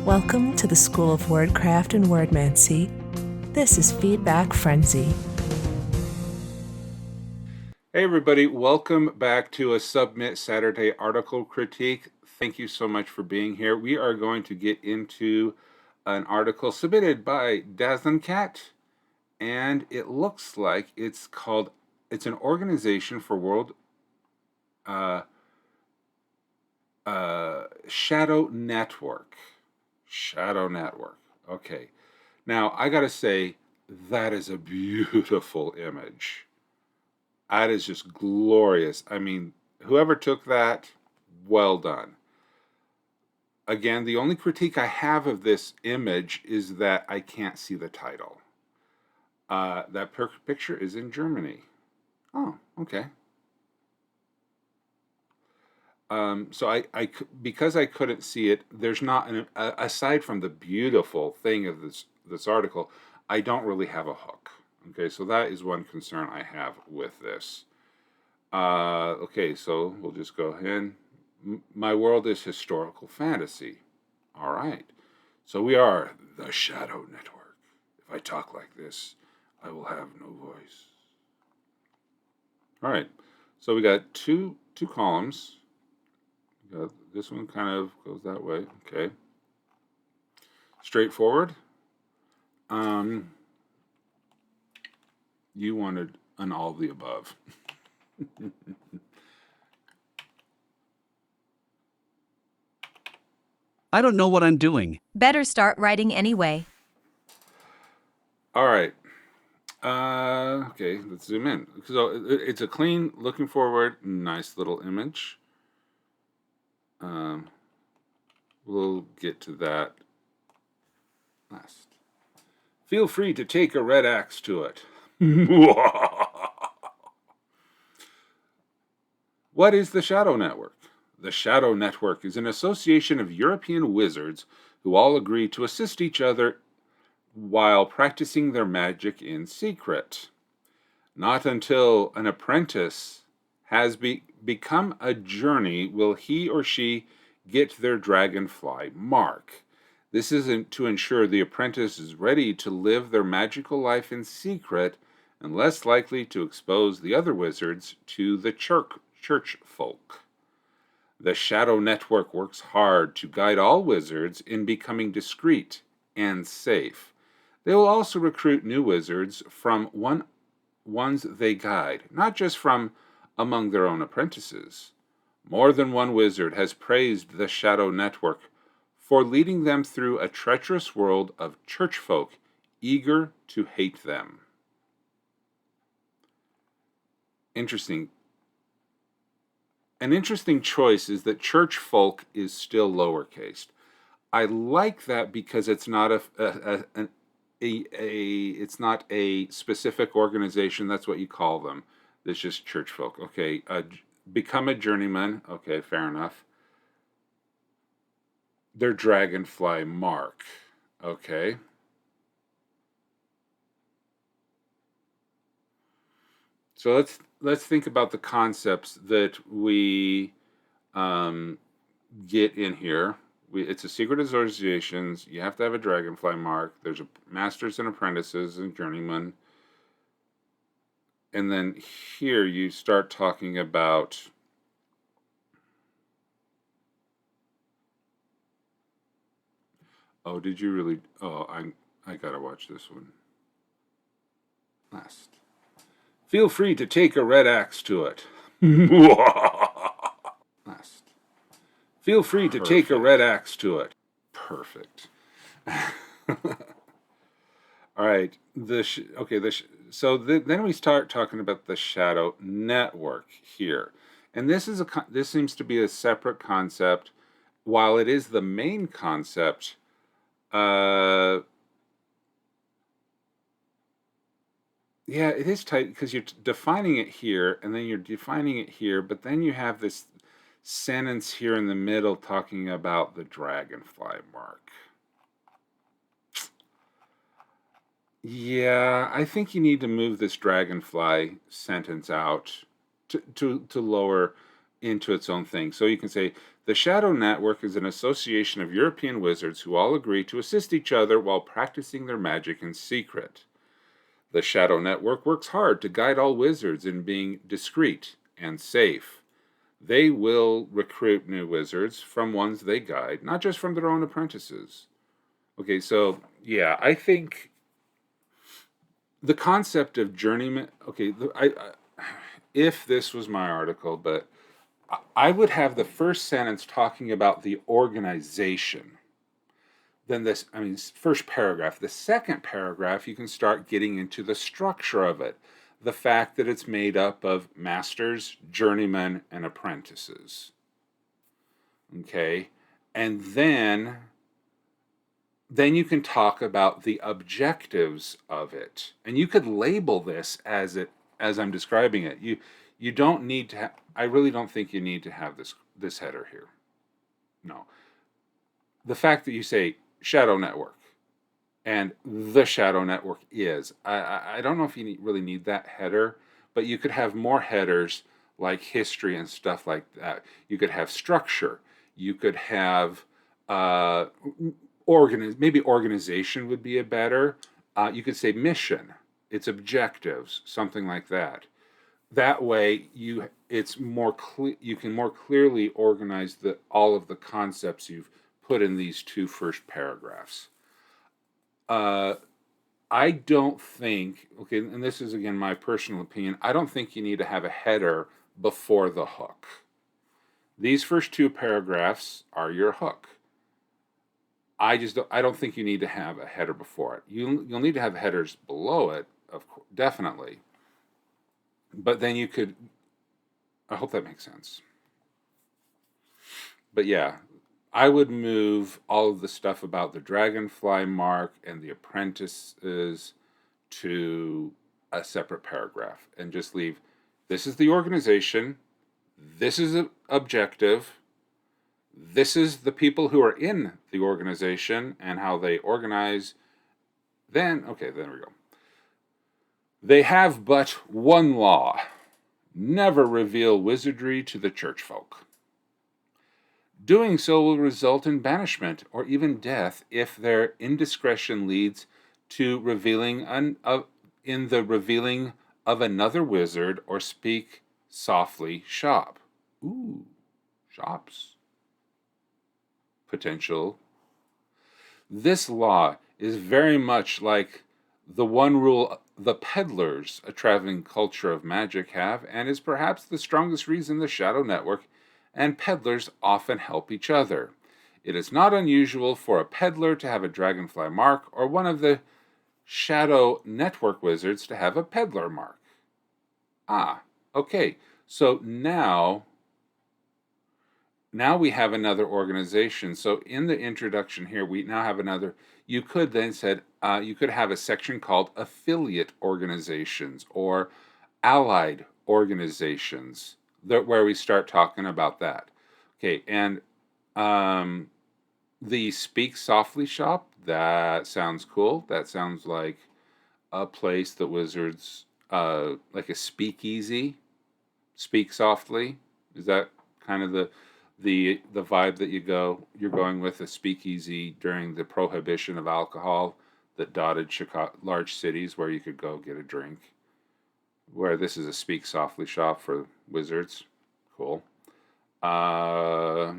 Welcome to the School of Wordcraft and Worldmancy. This is Feedback Frenzy. Hey everybody, welcome back to a Submit Saturday article critique. Thank you so much for being here. We are going to get into an article submitted by Dazzlinkat, and it looks like it's an organization for Shadow Network. Shadow Network. Okay. Now, I gotta say, that is a beautiful image. That is just glorious. I mean, whoever took that, well done. Again, the only critique I have of this image is that I can't see the title. That picture is in Germany. Oh, okay. So because I couldn't see it, there's not aside from the beautiful thing of this article, I don't really have a hook. Okay, so that is one concern I have with this. Okay, so we'll just go ahead. My world is historical fantasy. All right. So we are the Shadow Network. If I talk like this, I will have no voice. All right. So we got two columns. This one kind of goes that way. Okay. Straightforward. You wanted an all of the above. I don't know what I'm doing. Better start writing anyway. All right. Okay, let's zoom in. So it's a clean, looking forward, nice little image. We'll get to that last. Feel free to take a red axe to it. What is the Shadow Network? The Shadow Network is an association of European wizards who all agree to assist each other while practicing their magic in secret. Not until an apprentice has become a journey will he or she get their dragonfly mark. This is to ensure the apprentice is ready to live their magical life in secret and less likely to expose the other wizards to the church folk. The Shadow Network works hard to guide all wizards in becoming discreet and safe. They will also recruit new wizards from ones they guide, not just from among their own apprentices. More than one wizard has praised the Shadow Network for leading them through a treacherous world of church folk eager to hate them. Interesting. An interesting choice is that church folk is still lowercase. I like that because it's not it's not a specific organization. That's what you call them. It's just church folk. Okay, become a journeyman. Okay, fair enough. Their dragonfly mark. Okay. So let's think about the concepts that we get in here. It's a secret associations. You have to have a dragonfly mark. There's a masters and apprentices and journeymen. And then here you start talking about oh, did you really? Oh, I gotta watch this one. Last. Feel free to take a red axe to it. Last. Feel free to take a red axe to it. Perfect. All right. So then we start talking about the Shadow Network here, and this seems to be a separate concept, while it is the main concept. Yeah, it is tight because you're defining it here, and then you're defining it here, but then you have this sentence here in the middle talking about the dragonfly mark. Yeah, I think you need to move this dragonfly sentence out to lower into its own thing. So you can say, The Shadow Network is an association of European wizards who all agree to assist each other while practicing their magic in secret. The Shadow Network works hard to guide all wizards in being discreet and safe. They will recruit new wizards from ones they guide, not just from their own apprentices. Okay, so yeah, I think the concept of journeyman. Okay, if this was my article, but I would have the first sentence talking about the organization. Then first paragraph. The second paragraph, you can start getting into the structure of it. The fact that it's made up of masters, journeymen, and apprentices. Okay? And then you can talk about the objectives of it. And you could label this as I'm describing it. You don't need to I really don't think you need to have this header here. No. The fact that you say Shadow Network and the Shadow Network is, I don't know if you really need that header, but you could have more headers like history and stuff like that. You could have structure. You could have maybe organization would be a better. You could say mission, its objectives, something like that. That way, it's more you can more clearly organize all of the concepts you've put in these two first paragraphs. I don't think, okay, and this is again my personal opinion, I don't think you need to have a header before the hook. These first two paragraphs are your hook. I don't think you need to have a header before it. You'll need to have headers below it, of course, definitely. But then you could, I hope that makes sense. But yeah, I would move all of the stuff about the dragonfly mark and the apprentices to a separate paragraph and just leave, this is the organization, this is an objective, this is the people who are in the organization and how they organize. Then, okay, there we go. They have but one law: never reveal wizardry to the church folk. Doing so will result in banishment or even death if their indiscretion leads to revealing in the revealing of another wizard or speak softly shop. Ooh, shops. Potential. This law is very much like the one rule the peddlers, a traveling culture of magic, have, and is perhaps the strongest reason the Shadow Network and peddlers often help each other. It is not unusual for a peddler to have a dragonfly mark or one of the Shadow Network wizards to have a peddler mark. Ah, okay. So now we have another organization. So in the introduction here, we now have another. You could then you could have a section called affiliate organizations or allied organizations, where we start talking about that. Okay, and the Speak Softly shop, that sounds cool. That sounds like a place that wizards, like a speakeasy, speak softly. Is that kind of the vibe that you're going with, a speakeasy during the prohibition of alcohol that dotted large cities where you could go get a drink? Where this is a speak softly shop for wizards. Cool. But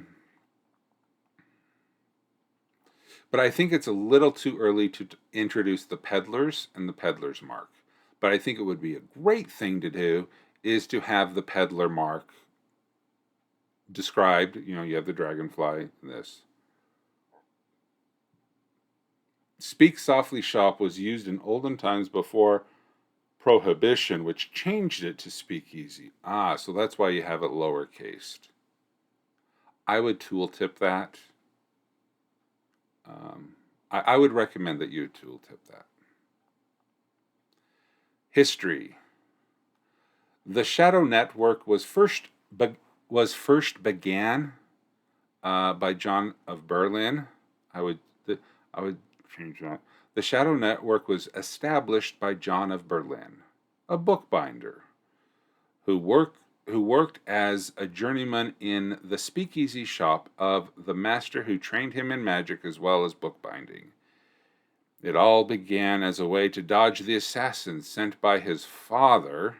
I think it's a little too early to introduce the peddlers and the peddler's mark. But I think it would be a great thing to do is to have the peddler mark described. You have the dragonfly in this. Speak Softly shop was used in olden times before prohibition, which changed it to speakeasy. So that's why you have it lowercased. I would tooltip that. I would recommend that you tooltip that. History. The Shadow Network was first began by John of Berlin. I would change that. The Shadow Network was established by John of Berlin, a bookbinder, who worked who worked as a journeyman in the speakeasy shop of the master who trained him in magic as well as bookbinding. It all began as a way to dodge the assassins sent by his father.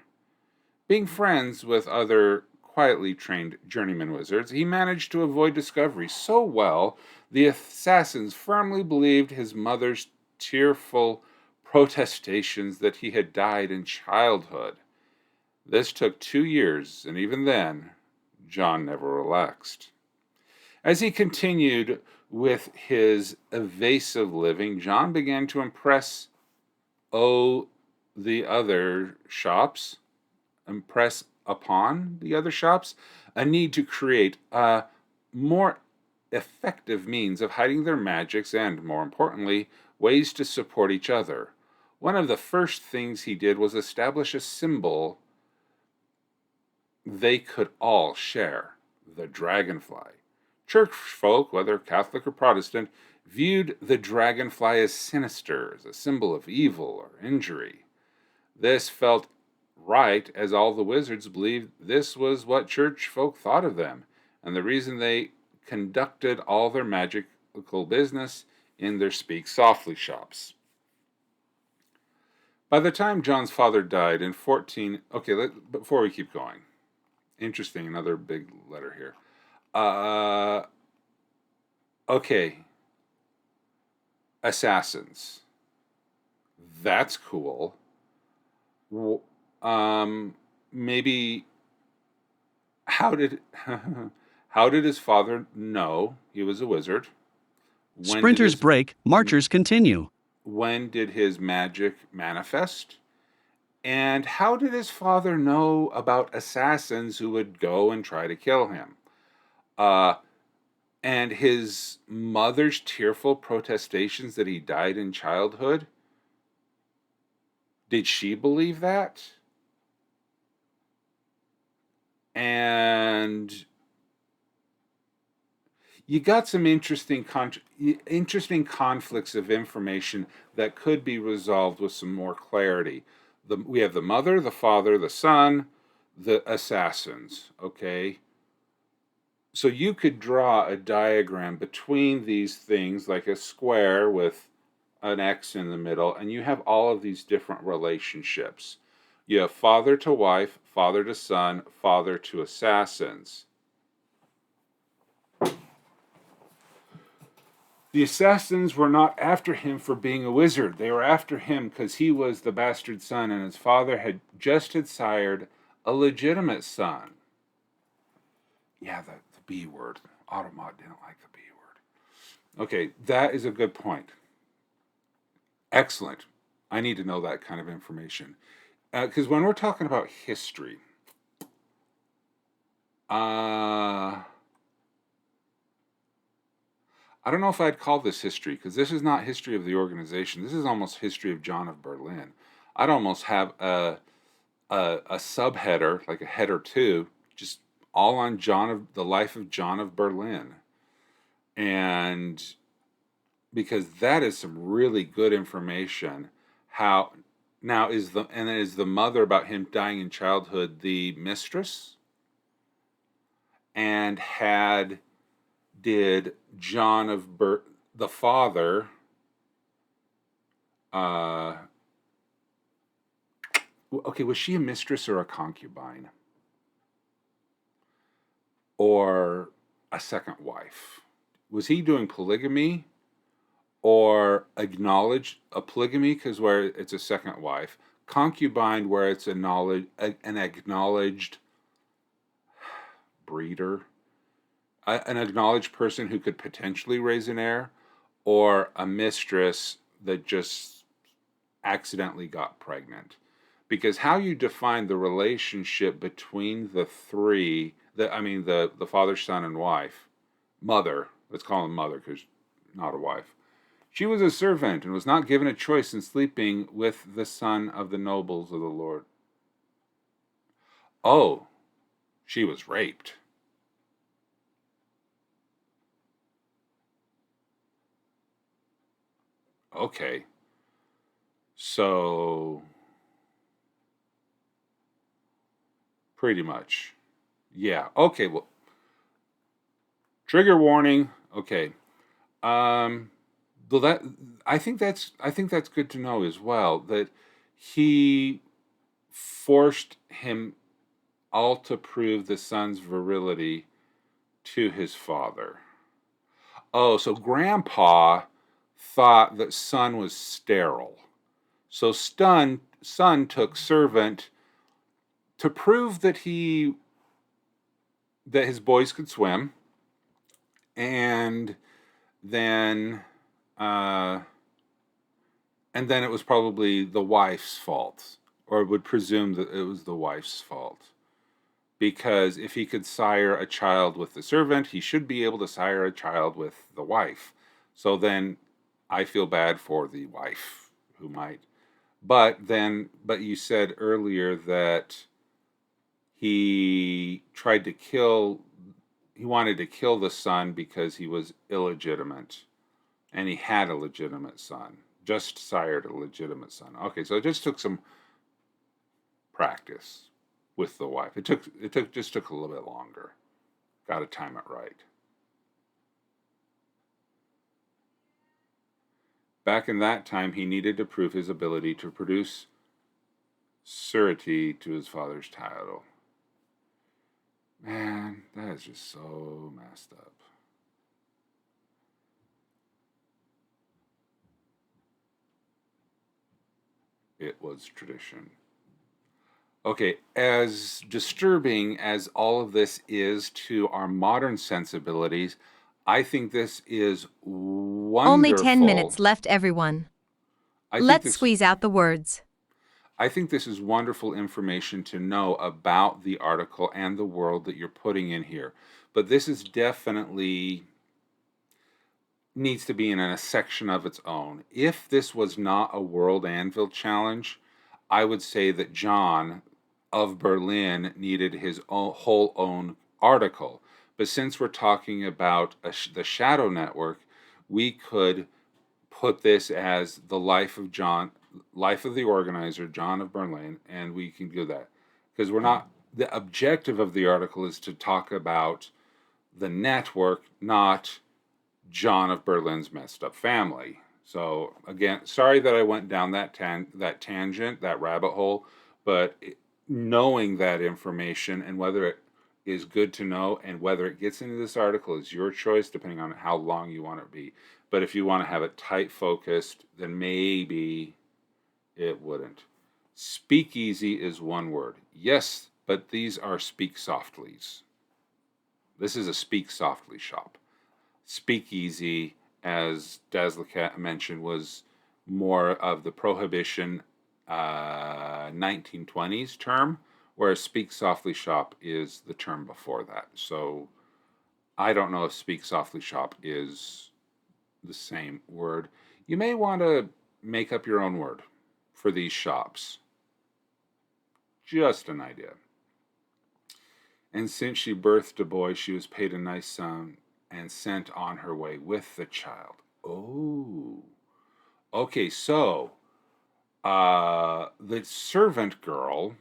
Being friends with other quietly trained journeyman wizards, he managed to avoid discovery so well the assassins firmly believed his mother's tearful protestations that he had died in childhood. This took 2 years, and even then, John never relaxed. As he continued with his evasive living, John began to impress the other shops, impress upon the other shops a need to create a more effective means of hiding their magics and, more importantly, ways to support each other. One of the first things he did was establish a symbol they could all share: the dragonfly. Church folk, whether Catholic or Protestant, viewed the dragonfly as sinister, as a symbol of evil or injury. This felt right, as all the wizards believed this was what church folk thought of them, and the reason they conducted all their magical business in their speak softly shops. By the time John's father died in 14... before we keep going, interesting, another big letter here. Okay. Assassins. That's cool. Maybe how did his father know he was a wizard? Sprinters break, marchers continue. When did his magic manifest? And how did his father know about assassins who would go and try to kill him? And his mother's tearful protestations that he died in childhood? Did she believe that? And you got some interesting conflicts of information that could be resolved with some more clarity. We have the mother, the father, the son, the assassins, okay? So you could draw a diagram between these things, like a square with an X in the middle, and you have all of these different relationships. You have father to wife, father to son, father to assassins. The assassins were not after him for being a wizard. They were after him because he was the bastard son, and his father had sired a legitimate son. Yeah, the B word. Automod didn't like the B word. Okay, that is a good point. Excellent. I need to know that kind of information. Because when we're talking about history, I don't know if I'd call this history, because this is not history of the organization. This is almost history of John of Berlin. I'd almost have a subheader, like a header 2, just all on the life of John of Berlin. And because that is some really good information. Is the mother about him dying in childhood the mistress? And did John of the father, was she a mistress or a concubine? Or a second wife? Was he doing polygamy or acknowledged a polygamy, because where it's a second wife, concubine where it's an acknowledged breeder, an acknowledged person who could potentially raise an heir, or a mistress that just accidentally got pregnant? Because how you define the relationship between the three, the father, son, and wife, mother, let's call him mother because not a wife. She was a servant and was not given a choice in sleeping with the son of the nobles of the Lord. Oh, she was raped. Okay. So, pretty much. Yeah. Okay. Well, trigger warning. Okay. Um, well, I think that's good to know as well, that he forced him all to prove the son's virility to his father. Oh, so Grandpa thought that son was sterile. So son took servant to prove that his boys could swim, and then uh, and then it was probably the wife's fault, or would presume that it was the wife's fault. Because if he could sire a child with the servant, he should be able to sire a child with the wife. So then I feel bad for the wife who might. But you said earlier that he wanted to kill the son because he was illegitimate. And he had a legitimate son. Just sired a legitimate son. Okay, so it just took some practice with the wife. It took a little bit longer. Got to time it right. Back in that time, he needed to prove his ability to produce surety to his father's title. Man, that is just so messed up. It was tradition. Okay, as disturbing as all of this is to our modern sensibilities, I think this is wonderful. Only 10 minutes left, everyone. Let's squeeze out the words. I think this is wonderful information to know about the article and the world that you're putting in here. But this is definitely needs to be in a section of its own. If this was not a World Anvil Challenge, I would say that John of Berlin needed his whole own article. But since we're talking about the Shadow Network, we could put this as the life of the organizer, John of Berlin, and we can do that. Because the objective of the article is to talk about the network, not John of Berlin's messed up family. So again, sorry that I went down that tangent, that rabbit hole, but knowing that information and whether it is good to know and whether it gets into this article is your choice, depending on how long you want it to be. But if you want to have it tight focused, then maybe it wouldn't. Speakeasy is one word. Yes, but these are speak softlies. This is a speak softly shop. Speakeasy, as Dazzlinkat mentioned, was more of the prohibition 1920s term, whereas speak softly shop is the term before that. So I don't know if speak softly shop is the same word. You may want to make up your own word for these shops. Just an idea. And since she birthed a boy, she was paid a nice sum and sent on her way with the child. Oh. Okay, so the servant girl,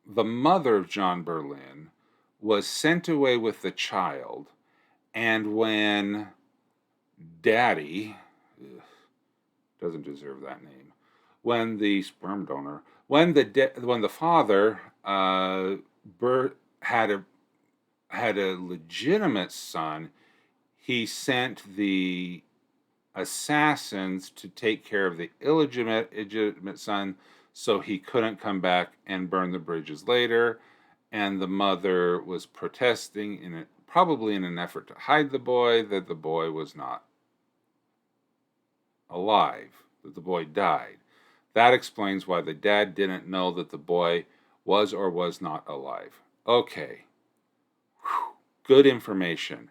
the mother of John Berlin, was sent away with the child, and when Daddy, doesn't deserve that name, when the sperm donor, when the father had a legitimate son, he sent the assassins to take care of the illegitimate son, so he couldn't come back and burn the bridges later. And the mother was protesting probably in an effort to hide the boy, that the boy was not alive, that the boy died. That explains why the dad didn't know that the boy was or was not alive. Okay. Whew. Good information.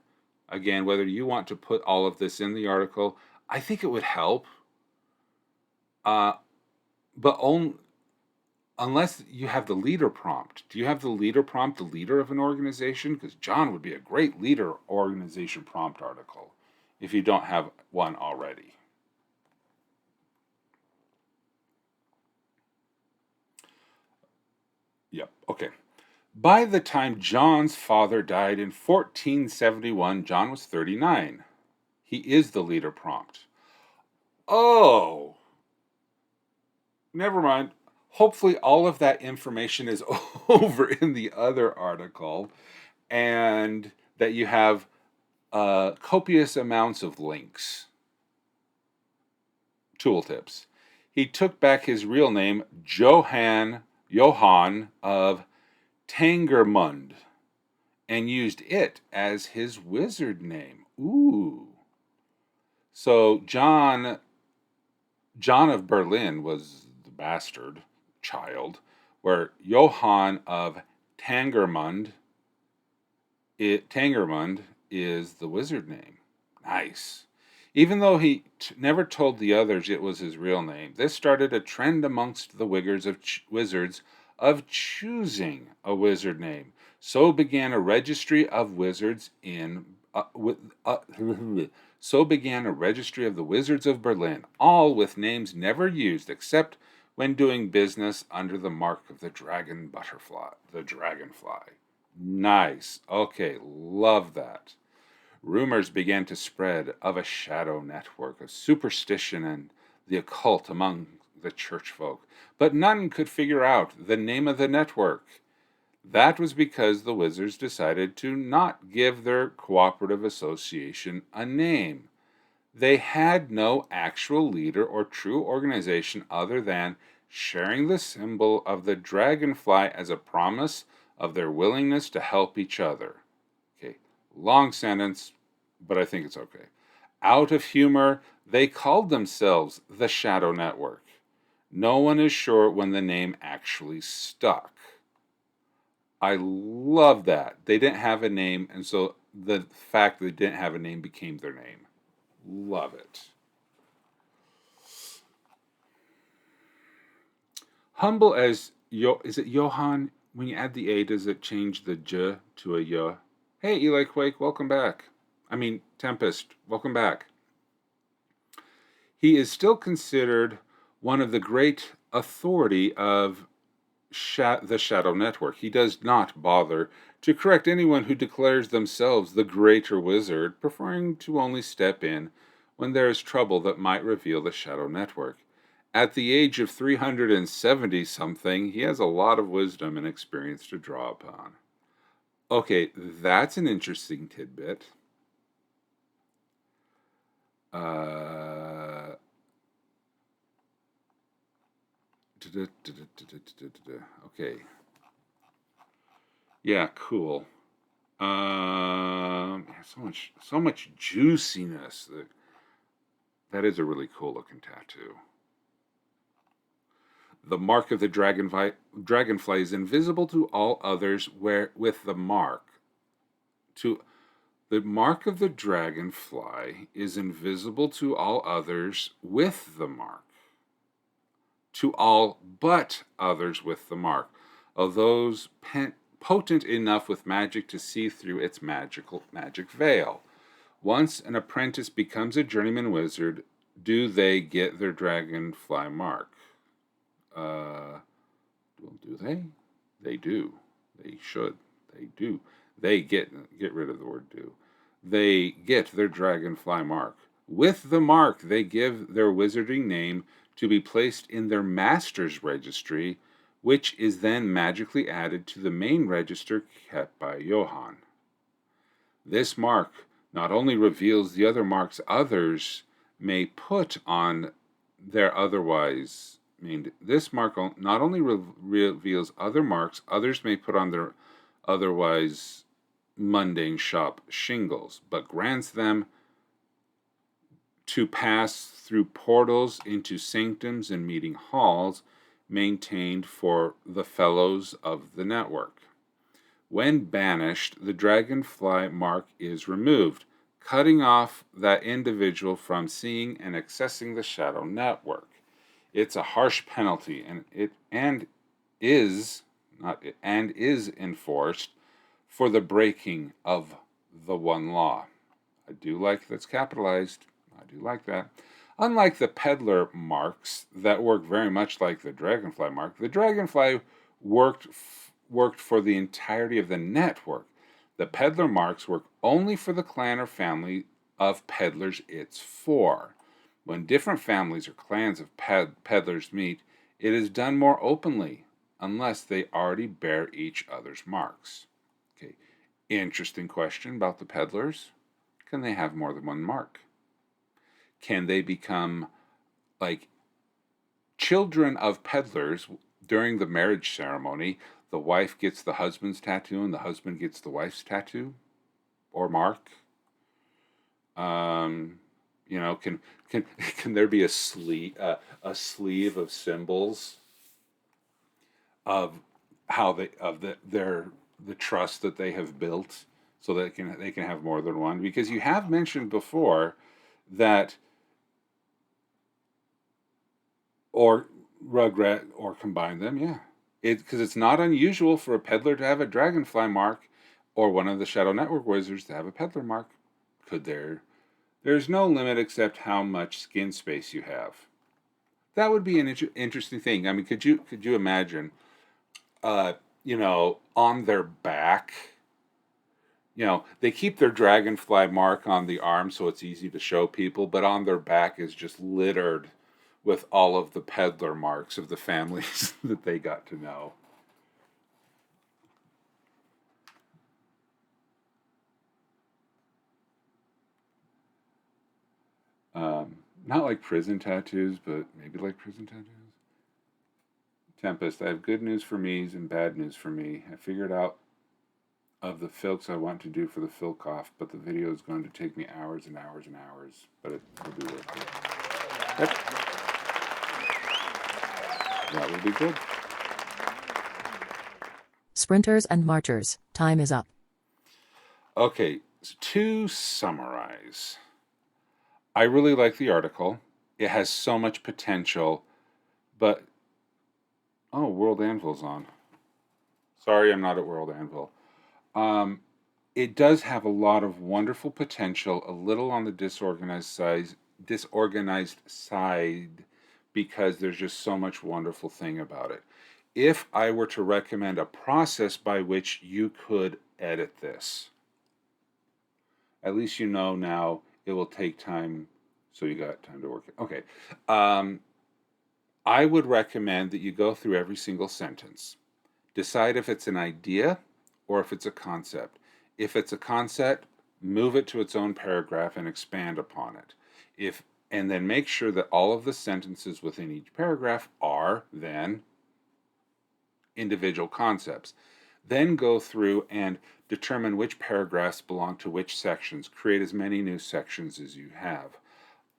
Again, whether you want to put all of this in the article, I think it would help. But unless you have the leader prompt. Do you have the leader prompt, the leader of an organization? Because John would be a great leader organization prompt article if you don't have one already. Yep, okay. By the time John's father died in 1471, John was 39. He is the leader prompt. Oh, never mind. Hopefully all of that information is over in the other article, and that you have copious amounts of links. Tooltips. He took back his real name, Johann of Tangermund, and used it as his wizard name. Ooh. So John of Berlin was the bastard child, where Johann of Tangermund is the wizard name. Nice. Even though he never told the others it was his real name, this started a trend amongst the wizards of choosing a wizard name. So began a registry of wizards so began a registry of the wizards of Berlin, all with names never used except when doing business under the mark of the dragonfly. Nice. Okay, love that. Rumors began to spread of a shadow network of superstition and the occult among the church folk, but none could figure out the name of the network. That was because the wizards decided to not give their cooperative association a name. They had no actual leader or true organization other than sharing the symbol of the dragonfly as a promise of their willingness to help each other. Okay, long sentence, but I think it's okay. Out of humor, they called themselves the Shadow Network. No one is sure when the name actually stuck. I love that. They didn't have a name, and so the fact that they didn't have a name became their name. Love it. Humble as is it Johann? When you add the A, does it change the J to a Y? Hey, Eli Quake, welcome back. Tempest, welcome back. He is still considered one of the great authority of the Shadow Network. He does not bother to correct anyone who declares themselves the greater wizard, preferring to only step in when there is trouble that might reveal the Shadow Network. At the age of 370-something, he has a lot of wisdom and experience to draw upon. Okay, that's an interesting tidbit. Okay. Yeah, cool. So much juiciness. That is a really cool looking tattoo. The mark of the dragonfly is invisible to all others with the mark. The mark of the dragonfly is invisible to all others with the mark. To all but others with the mark, of those potent enough with magic to see through its magic veil. Once an apprentice becomes a journeyman wizard, do they get their dragonfly mark? Do they? They do. They should. They do. They get rid of the word do. They get their dragonfly mark. With the mark, they give their wizarding name to be placed in their master's registry, which is then magically added to the main register kept by Johann. This mark not only reveals the other marks others may put on their otherwise this mark not only reveals other marks others may put on their otherwise mundane shop shingles, but grants them to pass through portals into sanctums and meeting halls maintained for the fellows of the network. When banished, the dragonfly mark is removed, cutting off that individual from seeing and accessing the Shadow Network. It's a harsh penalty, and is enforced for the breaking of the one law. I do like that's capitalized. I do like that. Unlike the peddler marks that work very much like the dragonfly mark, the dragonfly worked for the entirety of the network. The peddler marks work only for the clan or family of peddlers it's for. When different families or clans of peddlers meet, it is done more openly, unless they already bear each other's marks. Okay, interesting question about the peddlers. Can they have more than one mark? Can they become like children of peddlers during the marriage ceremony? The wife gets the husband's tattoo and the husband gets the wife's tattoo or mark. Can there be a sleeve of symbols of how the trust that they have built, so that they can have more than one? Because you have mentioned before that, or regret or combine them, yeah. Because it's not unusual for a peddler to have a dragonfly mark, or one of the Shadow Network wizards to have a peddler mark. There's no limit except how much skin space you have. That would be an interesting thing. I mean, could you imagine, on their back, they keep their dragonfly mark on the arm so it's easy to show people, but on their back is just littered with all of the peddler marks of the families that they got to know. Not like prison tattoos, but maybe like prison tattoos. Tempest, I have good news for me's and bad news for me. I figured out of the filks I want to do for the filk off, but the video is going to take me hours and hours and hours, but it will be worth it. Yep. That would be good. Sprinters and marchers, time is up. Okay, so to summarize, I really like the article. It has so much potential, but World Anvil's on. Sorry, I'm not at World Anvil. It does have a lot of wonderful potential, a little on the disorganized side, because there's just so much wonderful thing about it. If I were to recommend a process by which you could edit this, at least now it will take time, so you got time to work it. Okay. I would recommend that you go through every single sentence. Decide if it's an idea or if it's a concept. If it's a concept, move it to its own paragraph and expand upon it. And then make sure that all of the sentences within each paragraph are then individual concepts. Then go through and determine which paragraphs belong to which sections. Create as many new sections as you have.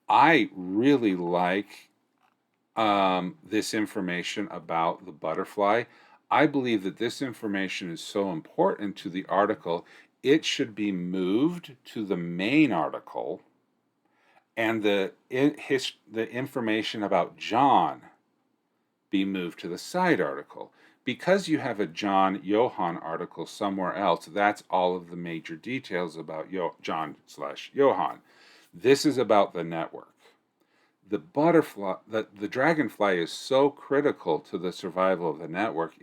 I really like this information about the butterfly. I believe that this information is so important to the article, it should be moved to the main article, and the information about John be moved to the side article. Because you have a John Johann article somewhere else, that's all of the major details about John/Johann. This is about the network. The butterfly, the dragonfly is so critical to the survival of the network.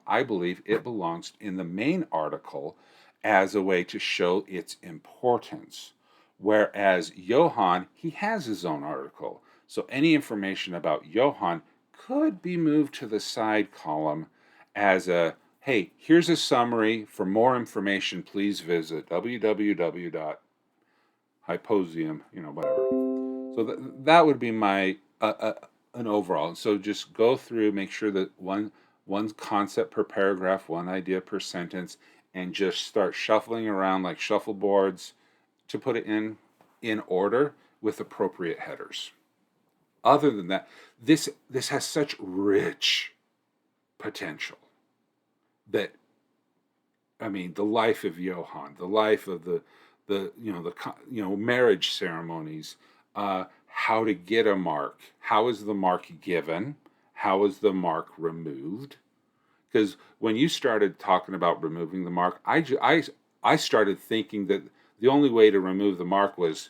I believe it belongs in the main article as a way to show its importance. Whereas Johann, he has his own article. So any information about Johann could be moved to the side column as hey, here's a summary. For more information, please visit www.hyposium, whatever. So that would be my an overall. So just go through, make sure that one concept per paragraph, one idea per sentence, and just start shuffling around like shuffleboards to put it in order with appropriate headers. Other than that, this has such rich potential that, I mean, the life of Johann, the life of the marriage ceremonies, how to get a mark, how is the mark given, how is the mark removed? Because when you started talking about removing the mark, I started thinking that the only way to remove the mark was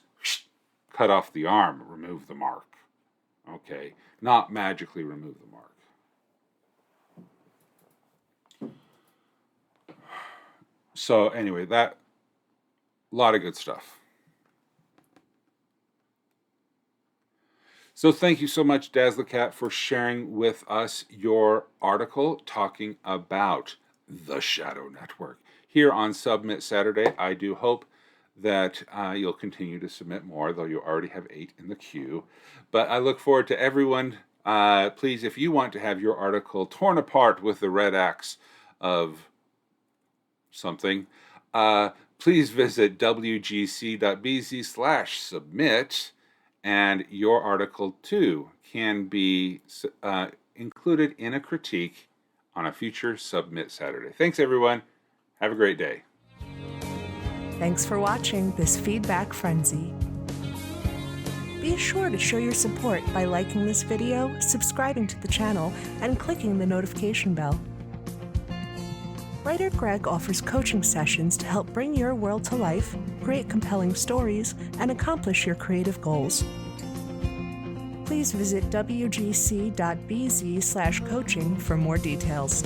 cut off the arm, remove the mark. Okay, not magically remove the mark. So anyway, that a lot of good stuff. So thank you so much, Dazzlinkat, for sharing with us your article talking about the Shadow Network here on Submit Saturday. I do hope that you'll continue to submit more, though you already have 8 in the queue. But I look forward to everyone. Please, if you want to have your article torn apart with the red axe of something, please visit wgc.bz/submit, and your article too can be included in a critique on a future Submit Saturday. Thanks, everyone. Have a great day. Thanks for watching this Feedback Frenzy. Be sure to show your support by liking this video, subscribing to the channel, and clicking the notification bell. WriterGreg offers coaching sessions to help bring your world to life, create compelling stories, and accomplish your creative goals. Please visit wgc.bz/coaching for more details.